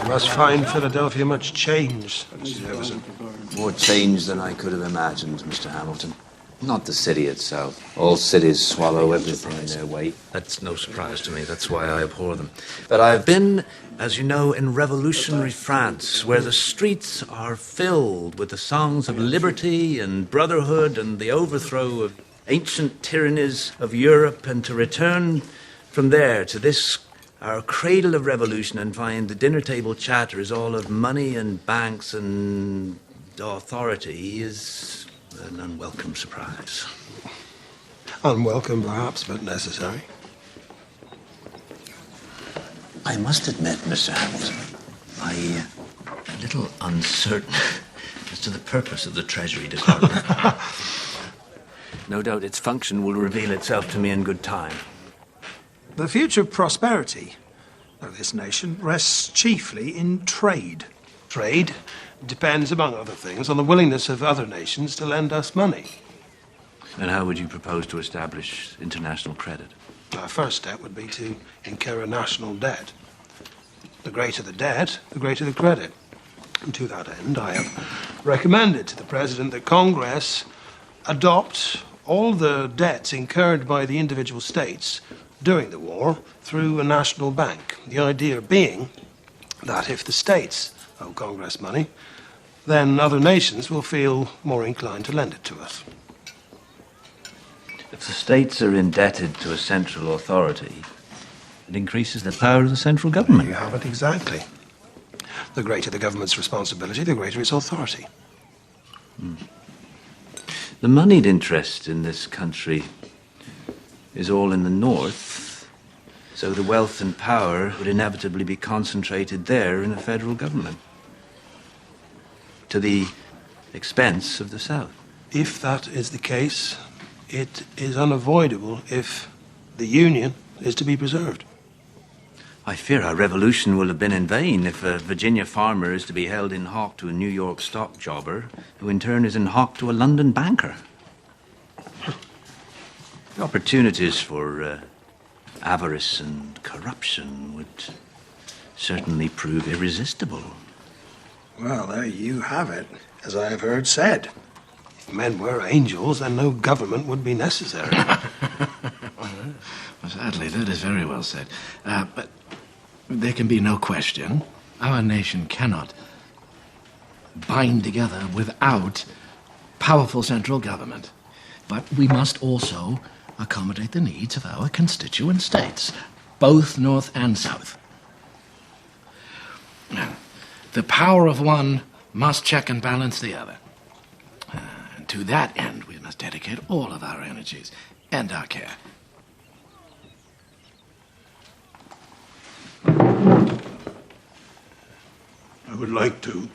You must find Philadelphia much changed, Mr. Jefferson. More change than I could have imagined, Mr. Hamilton. Not the city itself. All cities swallow everything in their weight. That's no surprise to me. That's why I abhor them. But I've been, as you know, in revolutionary France, where the streets are filled with the songs of liberty and brotherhood and the overthrow of ancient tyrannies of Europe, and to return from there to this, our cradle of revolution, and find the dinner table chatter is all of money and banks and authority is an unwelcome surprise. Unwelcome, perhaps, but necessary. I must admit, Mr. Hamilton, I'm a little uncertain as to the purpose of the Treasury Department. No doubt its function will reveal itself to me in good time. The future prosperity of this nation rests chiefly in trade. Trade depends, among other things, on the willingness of other nations to lend us money. And how would you propose to establish international credit? Our first step would be to incur a national debt. The greater the debt, the greater the credit. And to that end, I have recommended to the President that Congress adopt all the debts incurred by the individual states during the war through a national bank. The idea being that if the states owe Congress money, then other nations will feel more inclined to lend it to us. If the states are indebted to a central authority, it increases the power of the central government. You have it exactly. The greater the government's responsibility, the greater its authority. The moneyed interest in this country is all in the north, so the wealth and power would inevitably be concentrated there in a federal government, to the expense of the south. If that is the case, it is unavoidable if the Union is to be preserved. I fear our revolution will have been in vain if a Virginia farmer is to be held in hock to a New York stock jobber, who in turn is in hock to a London banker. The opportunities for avarice and corruption would certainly prove irresistible. Well, there you have it, as I have heard said. If men were angels, then no government would be necessary. Well, sadly, that is very well said. But there can be no question. Our nation cannot bind together without powerful central government. But we must also accommodate the needs of our constituent states, both North and South. The power of one must check and balance the other. And to that end, we must dedicate all of our energies and our care. I would like to